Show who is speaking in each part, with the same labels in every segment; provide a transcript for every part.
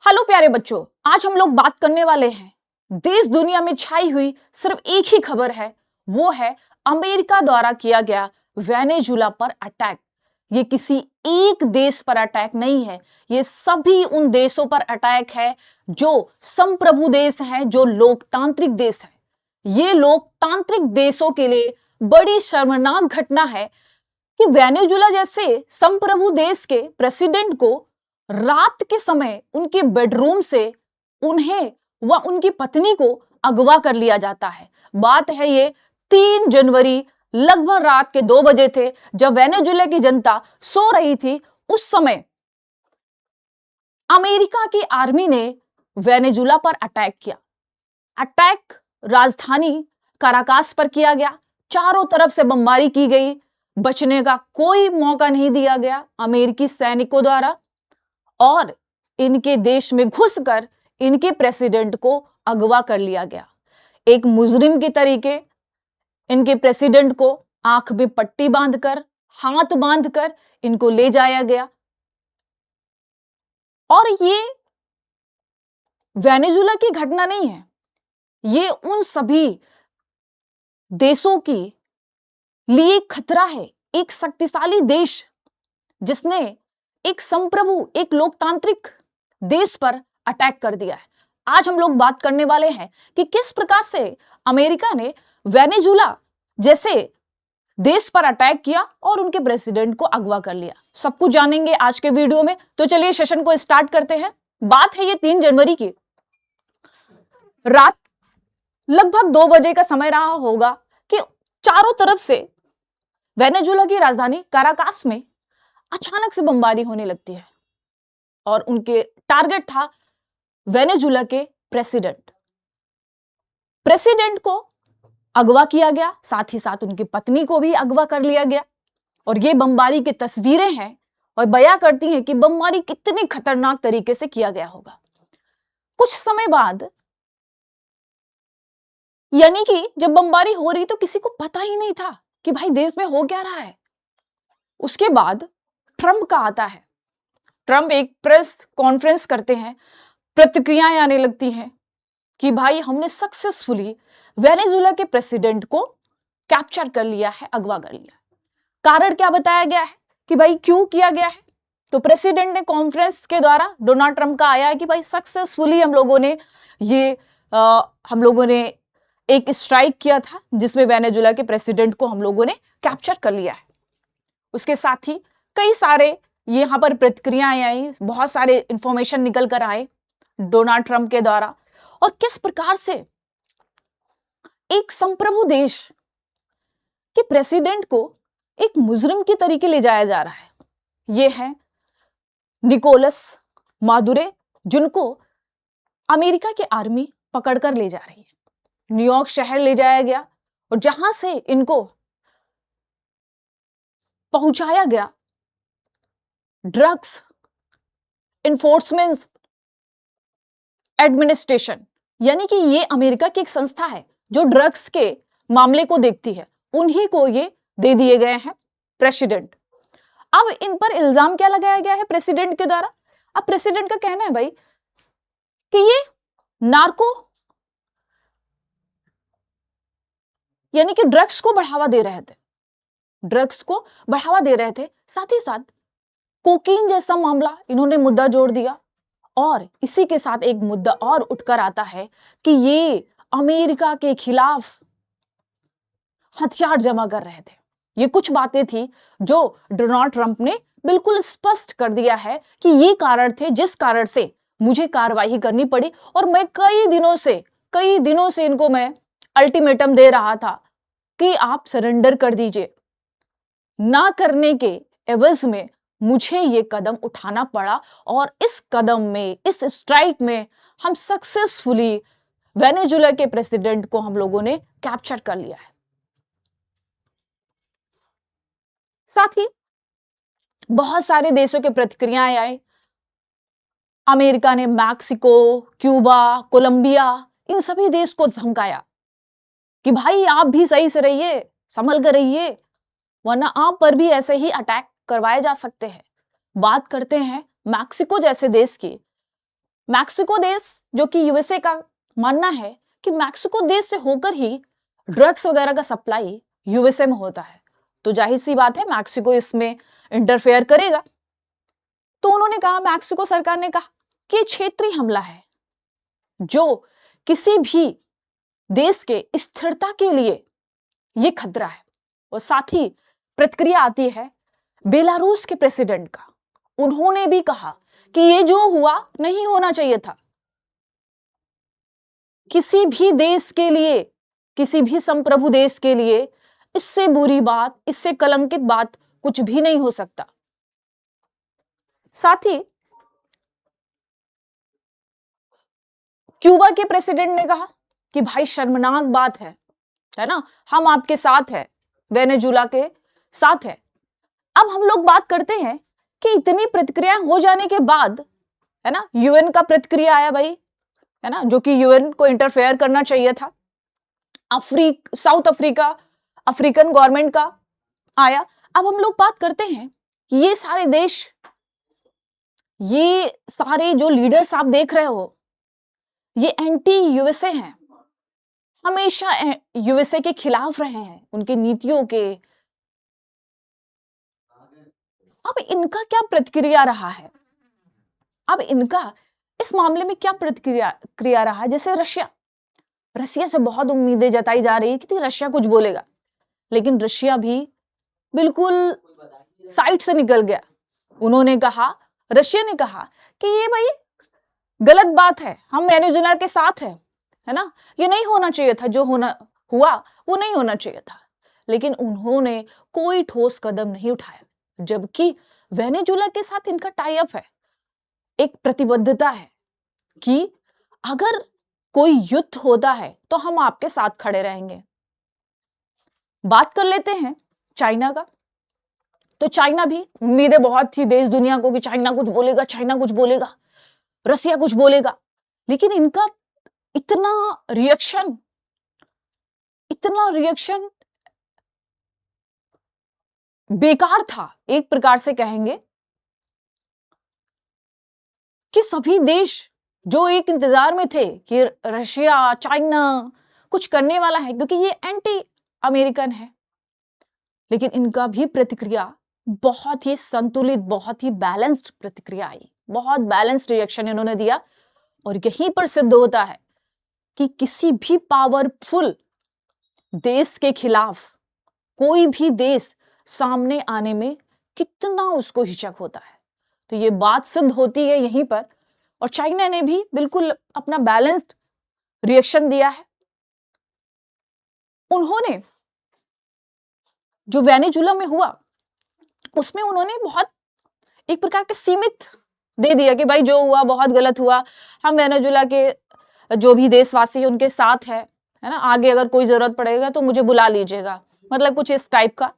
Speaker 1: Hello प्यारे बच्चों, आज हम लोग बात करने वाले हैं देश दुनिया में छाई हुई सिर्फ एक ही खबर है। वो है अमेरिका द्वारा किया गया वेनेजुला पर अटैक। ये किसी एक देश पर अटैक नहीं है, ये सभी उन देशों पर अटैक है जो संप्रभु देश हैं, जो लोकतांत्रिक देश है। ये लोकतांत्रिक देशों के लिए बड़ी शर्मनाक घटना है कि वेनेजुला जैसे संप्रभु देश के प्रेसिडेंट को रात के समय उनके बेडरूम से उन्हें व उनकी पत्नी को अगवा कर लिया जाता है। बात है ये 3 जनवरी लगभग रात के 2 बजे थे, जब वेनेजुला की जनता सो रही थी। उस समय अमेरिका की आर्मी ने वेनेजुला पर अटैक किया। अटैक राजधानी काराकास पर किया गया। चारों तरफ से बमबारी की गई, बचने का कोई मौका नहीं दिया गया अमेरिकी सैनिकों द्वारा, और इनके देश में घुसकर इनके प्रेसिडेंट को अगवा कर लिया गया। एक मुजरिम के तरीके इनके प्रेसिडेंट को आंख में पट्टी बांधकर, हाथ बांधकर इनको ले जाया गया। और ये वेनेजुला की घटना नहीं है, ये उन सभी देशों की लिए खतरा है। एक शक्तिशाली देश जिसने एक संप्रभु, एक लोकतांत्रिक देश पर अटैक कर दिया है। आज हम लोग बात करने वाले हैं कि किस प्रकार से अमेरिका ने वेनेजुला जैसे देश पर अटैक किया और उनके प्रेसिडेंट को अगवा कर लिया। सब कुछ जानेंगे आज के वीडियो में, तो चलिए सेशन को स्टार्ट करते हैं। बात है ये 3 जनवरी की रात लगभग 2 बजे का समय रहा होगा कि चारों तरफ से वेनेजुला की राजधानी काराकास में अचानक से बमबारी होने लगती है और उनके टारगेट था वेनेजुला के प्रेसिडेंट को अगवा किया गया, साथ ही साथ उनकी पत्नी को भी अगवा कर लिया गया। और ये बमबारी की तस्वीरें हैं और बयां करती हैं कि बमबारी कितनी खतरनाक तरीके से किया गया होगा। कुछ समय बाद, यानी कि जब बमबारी हो रही तो किसी को पता ही नहीं था कि भाई देश में हो क्या रहा है। उसके बाद ट्रंप का आता है। ट्रंप एक प्रेस कॉन्फ्रेंस करते हैं, प्रतिक्रियाएं आने लगती हैं कि भाई हमने सक्सेसफुली वेनेजुला के प्रेसिडेंट को कैप्चर कर लिया है, अगवा कर लिया। कारण क्या बताया गया है कि भाई क्यों किया गया है? तो प्रेसिडेंट ने कॉन्फ्रेंस के द्वारा डोनाल्ड ट्रंप का आया है कि भाई सक्सेसफुली हम लोगों ने एक स्ट्राइक किया था जिसमें वेनेजुला के प्रेसिडेंट को हम लोगों ने कैप्चर कर लिया है। उसके साथ ही कई सारे यहां पर प्रतिक्रियाएं आई, बहुत सारे इंफॉर्मेशन निकल कर आए डोनाल्ड ट्रंप के द्वारा, और किस प्रकार से एक संप्रभु देश के प्रेसिडेंट को एक मुजरिम के तरीके ले जाया जा रहा है। यह है निकोलस मादुरो, जिनको अमेरिका की आर्मी पकड़कर ले जा रही है। न्यूयॉर्क शहर ले जाया गया और जहां से इनको पहुंचाया गया ड्रग्स इन्फोर्समेंट एडमिनिस्ट्रेशन, यानी कि ये अमेरिका की एक संस्था है जो ड्रग्स के मामले को देखती है। उन्हीं को ये दे दिए गए हैं प्रेसिडेंट। अब इन पर इल्जाम क्या लगाया गया है प्रेसिडेंट के द्वारा? अब प्रेसिडेंट का कहना है भाई कि ये नार्को, यानी कि ड्रग्स को बढ़ावा दे रहे थे, साथ ही साथ कोकीन जैसा मामला इन्होंने मुद्दा जोड़ दिया। और इसी के साथ एक मुद्दा और उठकर आता है कि ये अमेरिका के खिलाफ हथियार जमा कर रहे थे। ये कुछ बातें थी जो डोनाल्ड ट्रंप ने बिल्कुल स्पष्ट कर दिया है कि ये कारण थे जिस कारण से मुझे कार्रवाई करनी पड़ी, और मैं कई दिनों से इनको मैं अल्टीमेटम दे रहा था कि आप सरेंडर कर दीजिए। ना करने के एवज में मुझे ये कदम उठाना पड़ा, और इस कदम में, इस स्ट्राइक में हम सक्सेसफुली वेनेजुला के प्रेसिडेंट को हम लोगों ने कैप्चर कर लिया है। साथ ही बहुत सारे देशों के प्रतिक्रियाएं आई। अमेरिका ने मैक्सिको, क्यूबा, कोलंबिया, इन सभी देश को धमकाया कि भाई आप भी सही से रहिए, संभल कर रहिए, वरना आप पर भी ऐसे ही अटैक करवाए जा सकते हैं। बात करते हैं मैक्सिको जैसे देश की, मैक्सिको देश, जो कि यूएसए का मानना है कि मैक्सिको देश से होकर ही ड्रग्स वगैरह का सप्लाई यूएसए में होता है, तो जाहिर सी बात है मैक्सिको इसमें इंटरफेयर करेगा। तो उन्होंने कहा, मैक्सिको सरकार ने कहा कि क्षेत्रीय हमला है जो किसी भी देश के स्थिरता के लिए ये खतरा है। और साथ ही प्रतिक्रिया आती है बेलारूस के प्रेसिडेंट का। उन्होंने भी कहा कि ये जो हुआ नहीं होना चाहिए था। किसी भी देश के लिए, किसी भी संप्रभु देश के लिए इससे बुरी बात, इससे कलंकित बात कुछ भी नहीं हो सकता। साथ ही क्यूबा के प्रेसिडेंट ने कहा कि भाई शर्मनाक बात है ना, हम आपके साथ है, वेनेजुला के साथ है। अब हम लोग बात करते हैं कि इतनी प्रतिक्रिया हो जाने के बाद, है ना, यूएन का प्रतिक्रिया आया भाई, है ना, जो कि यूएन को इंटरफेयर करना चाहिए था। साउथ अफ्रीका, अफ्रीकन गवर्नमेंट का आया। अब हम लोग बात करते हैं कि ये सारे देश, ये सारे जो लीडर्स आप देख रहे हो, ये एंटी यूएसए हैं, हमेशा यूएसए के खिलाफ रहे हैं, उनकी नीतियों के। अब इनका क्या प्रतिक्रिया रहा है? अब इनका इस मामले में क्या प्रतिक्रिया रहा है? जैसे रशिया से बहुत उम्मीदें जताई जा रही है कि रशिया कुछ बोलेगा, लेकिन रशिया भी बिल्कुल साइड से निकल गया। उन्होंने कहा, रशिया ने कहा कि ये भाई गलत बात है, हम वेनेजुएला के साथ है ना, ये नहीं होना चाहिए था, जो होना हुआ वो नहीं होना चाहिए था। लेकिन उन्होंने कोई ठोस कदम नहीं उठाया, जबकि वेनेजुएला के साथ इनका टाई अप है, एक प्रतिबद्धता है कि अगर कोई युद्ध होता है तो हम आपके साथ खड़े रहेंगे। बात कर लेते हैं चाइना का। तो चाइना भी, उम्मीदें बहुत थी देश दुनिया को कि चाइना कुछ बोलेगा, चाइना कुछ बोलेगा, रसिया कुछ बोलेगा, लेकिन इनका इतना रिएक्शन बेकार था, एक प्रकार से कहेंगे कि सभी देश जो एक इंतजार में थे कि रशिया, चाइना कुछ करने वाला है, क्योंकि ये एंटी अमेरिकन है, लेकिन इनका भी प्रतिक्रिया बहुत ही संतुलित, बहुत ही बैलेंस्ड प्रतिक्रिया आई, बहुत बैलेंस्ड रिएक्शन इन्होंने दिया। और यहीं पर सिद्ध होता है कि किसी भी पावरफुल देश के खिलाफ कोई भी देश सामने आने में कितना उसको हिचक होता है। तो ये बात सिद्ध होती है यहीं पर। और चाइना ने भी बिल्कुल अपना बैलेंस्ड रिएक्शन दिया है। उन्होंने जो वेनेजुएला में हुआ उसमें उन्होंने बहुत एक प्रकार के सीमित दे दिया कि भाई जो हुआ बहुत गलत हुआ, हम वेनेजुएला के जो भी देशवासी है उनके साथ है ना, आगे अगर कोई जरूरत पड़ेगा तो मुझे बुला लीजिएगा, मतलब कुछ इस टाइप का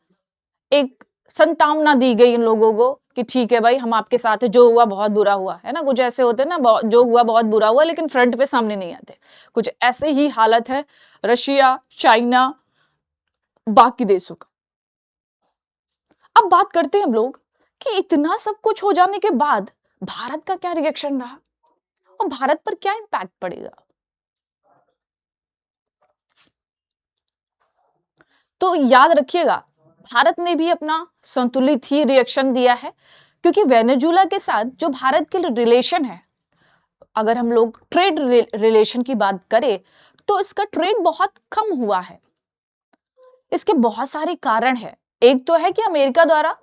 Speaker 1: एक संतावना दी गई इन लोगों को कि ठीक है भाई हम आपके साथ है, जो हुआ बहुत बुरा हुआ, है ना, कुछ ऐसे होते हैं ना, जो हुआ बहुत बुरा हुआ लेकिन फ्रंट पे सामने नहीं आते, कुछ ऐसे ही हालत है रशिया, चाइना, बाकी देशों का। अब बात करते हैं हम लोग कि इतना सब कुछ हो जाने के बाद भारत का क्या रिएक्शन रहा और भारत पर क्या इंपैक्ट पड़ेगा। तो याद रखिएगा, भारत ने भी अपना संतुलित ही रिएक्शन दिया है, क्योंकि वेनेजुएला के साथ जो भारत के रिलेशन है, अगर हम लोग ट्रेड रिलेशन की बात करें तो इसका ट्रेड बहुत कम हुआ है। इसके बहुत सारे कारण है। एक तो है कि अमेरिका द्वारा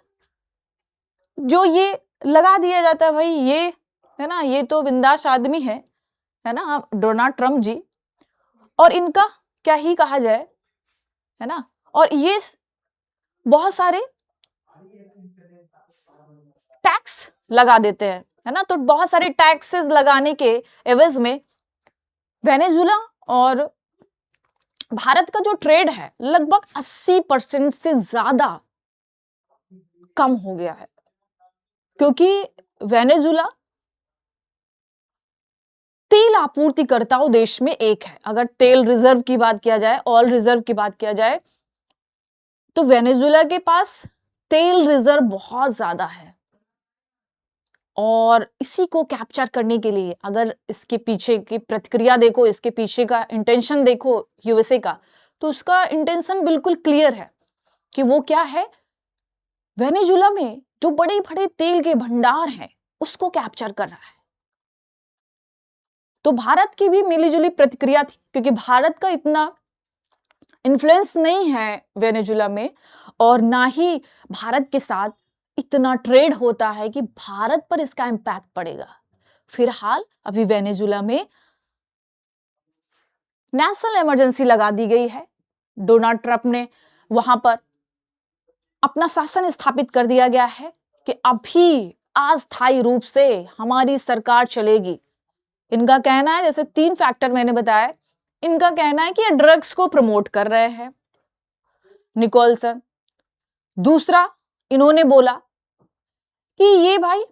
Speaker 1: जो ये लगा दिया जाता है भाई, ये है ना, ये तो बिंदास आदमी है ना, डोनाल्ड ट्रम्प जी, और इनका क्या ही कहा जाए, है ना, और ये बहुत सारे टैक्स लगा देते हैं, है ना, तो बहुत सारे टैक्सेस लगाने के एवज में वेनेजुएला और भारत का जो ट्रेड है लगभग 80% से ज्यादा कम हो गया है, क्योंकि वेनेजुएला तेल आपूर्तिकर्ताओं देश में एक है। अगर तेल रिजर्व की बात किया जाए, ऑयल रिजर्व की बात किया जाए, तो वेनेजुएला के पास तेल रिजर्व बहुत ज्यादा है। और इसी को कैप्चर करने के लिए अगर इसके पीछे की प्रतिक्रिया देखो, इसके पीछे का इंटेंशन देखो यूएसए का, तो उसका इंटेंशन बिल्कुल क्लियर है कि वो क्या है, वेनेजुला में जो बड़े बड़े तेल के भंडार हैं उसको कैप्चर कर रहा है। तो भारत की भी मिलीजुली प्रतिक्रिया थी, क्योंकि भारत का इतना इन्फ्लुएंस नहीं है वेनेजुला में, और ना ही भारत के साथ इतना ट्रेड होता है कि भारत पर इसका इंपैक्ट पड़ेगा। फिलहाल अभी वेनेजुला में नेशनल इमरजेंसी लगा दी गई है। डोनाल्ड ट्रंप ने वहां पर अपना शासन स्थापित कर दिया गया है कि अभी अस्थायी रूप से हमारी सरकार चलेगी। इनका कहना है, जैसे 3 फैक्टर मैंने बताया, इनका कहना है कि ये ड्रग्स को प्रमोट कर रहे हैं निकोलसन। दूसरा, इन्होंने बोला कि ये भाई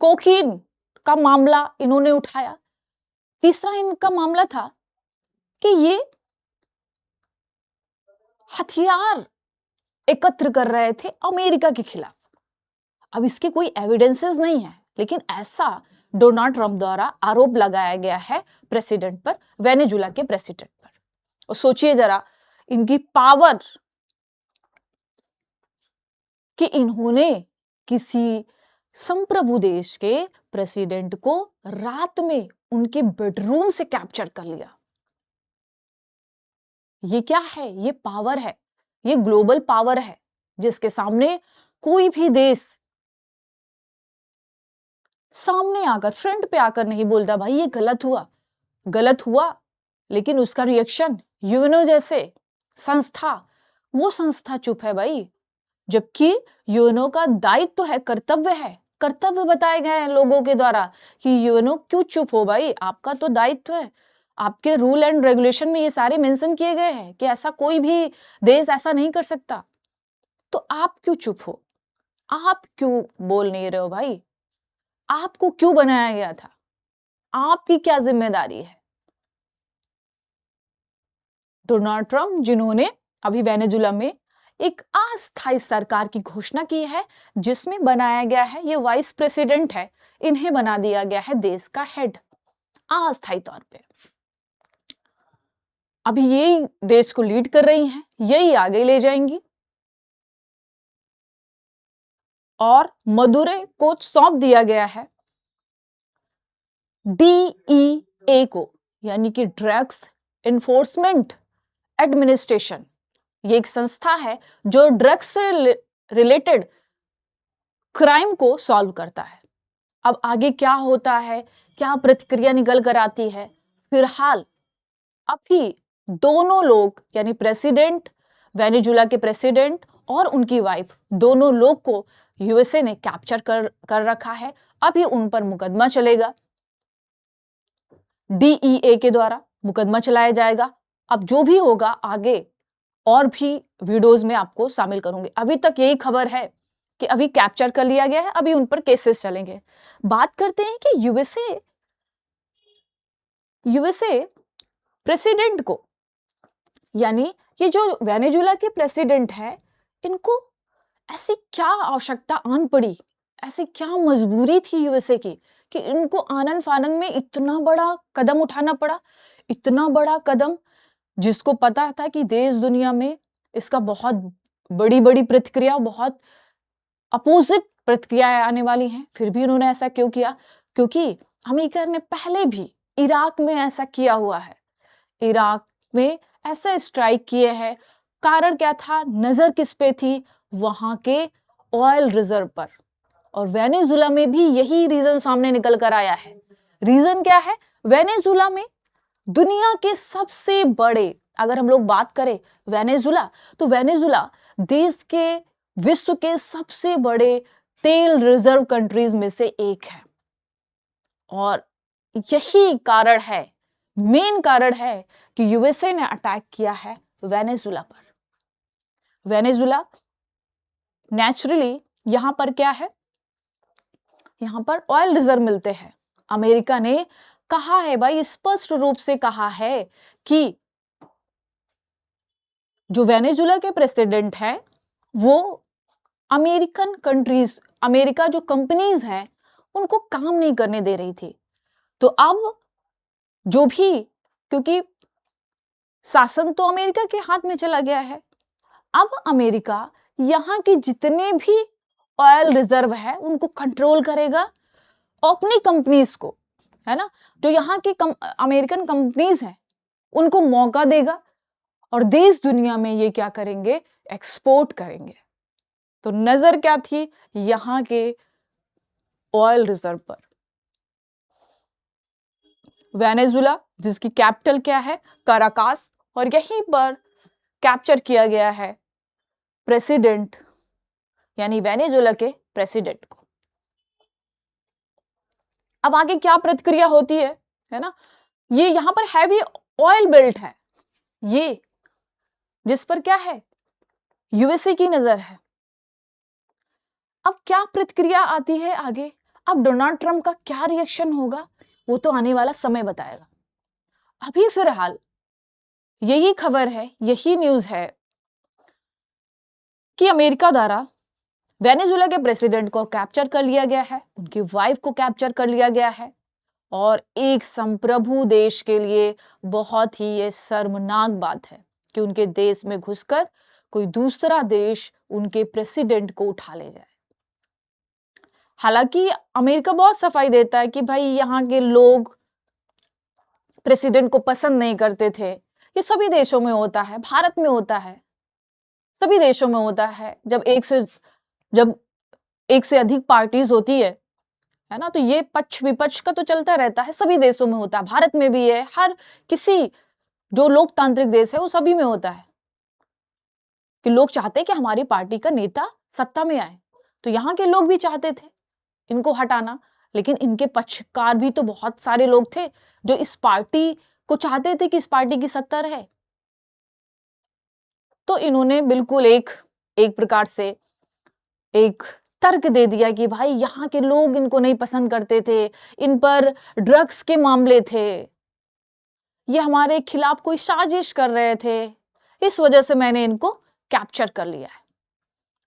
Speaker 1: कोकीन का मामला इन्होंने उठाया। तीसरा इनका मामला था कि ये हथियार एकत्र कर रहे थे अमेरिका के खिलाफ। अब इसके कोई एविडेंसेस नहीं है, लेकिन ऐसा डोनाल्ड ट्रंप द्वारा आरोप लगाया गया है प्रेसिडेंट पर, वेनेजुला के प्रेसिडेंट पर। और सोचिए जरा इनकी पावर कि इन्होंने किसी संप्रभु देश के प्रेसिडेंट को रात में उनके बेडरूम से कैप्चर कर लिया। ये क्या है? ये पावर है, ये ग्लोबल पावर है जिसके सामने कोई भी देश सामने आकर, फ्रंट पे आकर नहीं बोलता भाई ये गलत हुआ, लेकिन उसका रिएक्शन यूएनओ जैसे संस्था, वो संस्था चुप है भाई। जबकि यूएनओ का दायित्व तो है, कर्तव्य है, कर्तव्य बताए गए हैं लोगों के द्वारा कि यूएनओ क्यों चुप हो भाई, आपका तो दायित्व है। आपके रूल एंड रेगुलेशन में ये सारे मेंशन किए गए हैं कि ऐसा कोई भी देश ऐसा नहीं कर सकता, तो आप क्यों चुप हो? आप क्यों बोल नहीं रहे हो भाई? आपको क्यों बनाया गया था? आपकी क्या जिम्मेदारी है? डोनाल्ड ट्रंप, जिन्होंने अभी वेनेजुला में एक अस्थायी सरकार की घोषणा की है, जिसमें बनाया गया है, ये वाइस प्रेसिडेंट है, इन्हें बना दिया गया है देश का हेड अस्थायी तौर पे। अभी यही देश को लीड कर रही हैं, यही आगे ले जाएंगी, और मदुरै को सौंप दिया गया है DEA को, यानी कि ड्रग्स एनफोर्समेंट एडमिनिस्ट्रेशन। ये एक संस्था है जो ड्रग्स से रिलेटेड क्राइम को सॉल्व करता है। अब आगे क्या होता है, क्या प्रतिक्रिया निकल कर आती है, फिलहाल अभी दोनों लोग, यानी प्रेसिडेंट, वेनेजुला के प्रेसिडेंट और उनकी वाइफ, दोनों लोग को यूएसए ने कैप्चर कर रखा है। अभी उन पर मुकदमा चलेगा, DEA के द्वारा मुकदमा चलाया जाएगा। अब जो भी होगा आगे और भी वीडियोस में आपको शामिल करूंगी। अभी तक यही खबर है कि अभी कैप्चर कर लिया गया है, अभी उन पर केसेस चलेंगे। बात करते हैं कि यूएसए प्रेसिडेंट को, यानी ये जो वेनेजुला के प्रेसिडेंट है, इनको ऐसी क्या आवश्यकता आन पड़ी, ऐसी क्या मजबूरी थी यूएसए की कि इनको आनन फानन में इतना बड़ा कदम उठाना पड़ा। इतना बड़ा कदम जिसको पता था कि देश दुनिया में इसका बहुत बड़ी बड़ी प्रतिक्रिया, बहुत अपोजिट प्रतिक्रियाएं आने वाली हैं, फिर भी उन्होंने ऐसा क्यों किया? क्योंकि अमेरिका ने पहले भी इराक में ऐसा किया हुआ है, इराक में ऐसा स्ट्राइक किए हैं। कारण क्या था? नजर किस पे थी? वहां के ऑयल रिजर्व पर। और वेनेजुला में भी यही रीजन सामने निकल कर आया है। रीजन क्या है? वेनेजुला में दुनिया के सबसे बड़े, अगर हम लोग बात करें वेनेजुला, तो वेनेजुला देश के, विश्व के सबसे बड़े तेल रिजर्व कंट्रीज में से एक है। और यही कारण है, मेन कारण है कि यूएसए ने अटैक किया है वेनेजुला पर। वेनेजुला नेचुरली यहां पर क्या है, यहां पर ऑयल रिजर्व मिलते हैं। अमेरिका ने कहा है भाई, स्पष्ट रूप से कहा है कि जो वेनेजुला के प्रेसिडेंट है वो अमेरिकन कंट्रीज, अमेरिका जो कंपनीज हैं उनको काम नहीं करने दे रही थी। तो अब जो भी, क्योंकि शासन तो अमेरिका के हाथ में चला गया है, अब अमेरिका यहाँ के जितने भी ऑयल रिजर्व है उनको कंट्रोल करेगा, अपनी कंपनीज को, है ना, जो यहाँ की अमेरिकन कंपनीज हैं उनको मौका देगा और देश दुनिया में ये क्या करेंगे, एक्सपोर्ट करेंगे। तो नजर क्या थी, यहाँ के ऑयल रिजर्व पर। वेनेजुला जिसकी कैपिटल क्या है, काराकास, और यहीं पर कैप्चर किया गया है प्रेसिडेंट, यानी वेनेजुला के प्रेसिडेंट को। अब आगे क्या प्रतिक्रिया होती है ना, ये यहां पर हैवी ऑयल बेल्ट है, ये जिस पर क्या है, यूएसए की नजर है। अब क्या प्रतिक्रिया आती है आगे, अब डोनाल्ड ट्रंप का क्या रिएक्शन होगा वो तो आने वाला समय बताएगा। अभी फिलहाल यही खबर है, यही न्यूज है कि अमेरिका द्वारा वेनेजुला के प्रेसिडेंट को कैप्चर कर लिया गया है, उनकी वाइफ को कैप्चर कर लिया गया है, और एक संप्रभु देश के लिए बहुत ही ये शर्मनाक बात है कि उनके देश में घुसकर कोई दूसरा देश उनके प्रेसिडेंट को उठा ले जाए। हालांकि अमेरिका बहुत सफाई देता है कि भाई यहाँ के लोग प्रेसिडेंट को पसंद नहीं करते थे, ये सभी देशों में होता है, भारत में होता है, सभी देशों में होता है। जब एक से अधिक पार्टीज होती है ना, तो ये पक्ष विपक्ष का तो चलता रहता है, सभी देशों में होता है, भारत में भी है, हर किसी जो लोकतांत्रिक देश है वो सभी में होता है कि लोग चाहते हैं कि हमारी पार्टी का नेता सत्ता में आए। तो यहाँ के लोग भी चाहते थे इनको हटाना, लेकिन इनके पक्षकार भी तो बहुत सारे लोग थे जो इस पार्टी को चाहते थे कि इस पार्टी की सत्ता रहे। तो इन्होंने बिल्कुल एक प्रकार से एक तर्क दे दिया कि भाई यहाँ के लोग इनको नहीं पसंद करते थे, इन पर ड्रग्स के मामले थे, ये हमारे खिलाफ कोई साजिश कर रहे थे, इस वजह से मैंने इनको कैप्चर कर लिया है।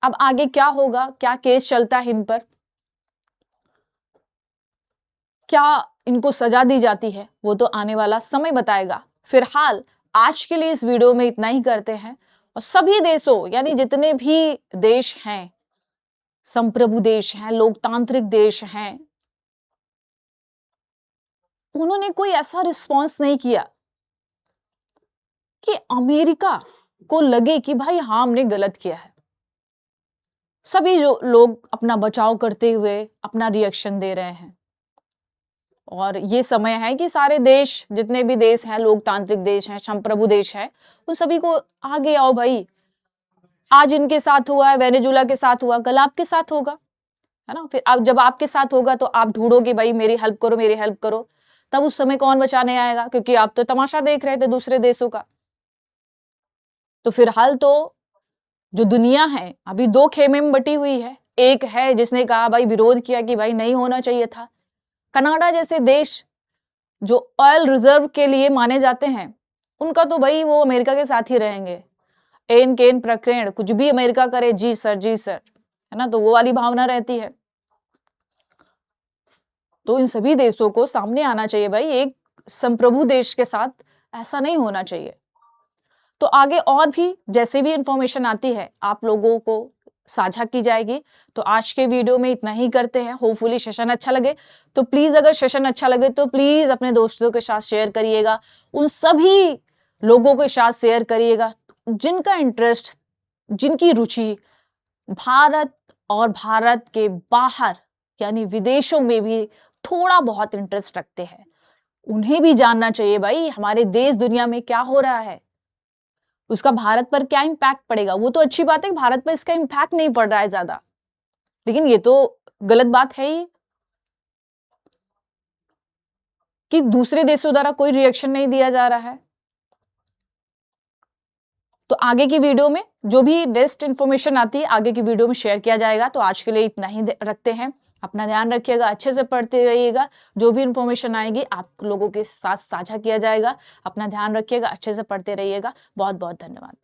Speaker 1: अब आगे क्या होगा, क्या केस चलता है इन पर, क्या इनको सजा दी जाती है, वो तो आने वाला समय बताएगा। फिलहाल आज के लिए इस वीडियो में इतना ही करते हैं, और सभी देशों यानी जितने भी देश हैं, संप्रभु देश हैं, लोकतांत्रिक देश हैं, उन्होंने कोई ऐसा रिस्पॉन्स नहीं किया कि अमेरिका को लगे कि भाई हाँ हमने गलत किया है। सभी जो लोग अपना बचाव करते हुए अपना रिएक्शन दे रहे हैं, और ये समय है कि सारे देश, जितने भी देश हैं, लोकतांत्रिक देश हैं, संप्रभु देश है, उन सभी को आगे आओ भाई। आज इनके साथ हुआ है, वेनेजुला के साथ हुआ, कल आपके साथ होगा, है ना। फिर अब जब आपके साथ होगा तो आप ढूंढोगे भाई मेरी हेल्प करो, मेरी हेल्प करो, तब उस समय कौन बचाने आएगा, क्योंकि आप तो तमाशा देख रहे थे दूसरे देशों का। तो फिलहाल तो जो दुनिया है अभी दो खेमे में बटी हुई है। एक है जिसने कहा भाई, विरोध किया कि भाई नहीं होना चाहिए था। कनाडा जैसे देश जो ऑयल रिजर्व के लिए माने जाते हैं, उनका तो भाई वो अमेरिका के साथ ही रहेंगे, एन केन प्रकरण, कुछ भी अमेरिका करे जी सर, है ना, तो वो वाली भावना रहती है। तो इन सभी देशों को सामने आना चाहिए भाई, एक संप्रभु देश के साथ ऐसा नहीं होना चाहिए। तो आगे और भी जैसे भी इंफॉर्मेशन आती है आप लोगों को साझा की जाएगी। तो आज के वीडियो में इतना ही करते हैं। होपफुली सेशन अच्छा लगे तो प्लीज, अगर सेशन अच्छा लगे तो प्लीज अपने दोस्तों के साथ शेयर करिएगा, उन सभी लोगों के साथ शेयर करिएगा जिनका इंटरेस्ट, जिनकी रुचि भारत और भारत के बाहर यानी विदेशों में भी थोड़ा बहुत इंटरेस्ट रखते हैं। उन्हें भी जानना चाहिए भाई हमारे देश दुनिया में क्या हो रहा है, उसका भारत पर क्या इंपैक्ट पड़ेगा। वो तो अच्छी बात है कि भारत पर इसका इंपैक्ट नहीं पड़ रहा है ज्यादा, लेकिन ये तो गलत बात है ही कि दूसरे देशों द्वारा कोई रिएक्शन नहीं दिया जा रहा है। तो आगे की वीडियो में जो भी बेस्ट इंफॉर्मेशन आती है आगे की वीडियो में शेयर किया जाएगा। तो आज के लिए इतना ही रखते हैं। अपना ध्यान रखिएगा, अच्छे से पढ़ते रहिएगा, जो भी इंफॉर्मेशन आएगी आप लोगों के साथ साझा किया जाएगा। अपना ध्यान रखिएगा, अच्छे से पढ़ते रहिएगा। बहुत बहुत धन्यवाद।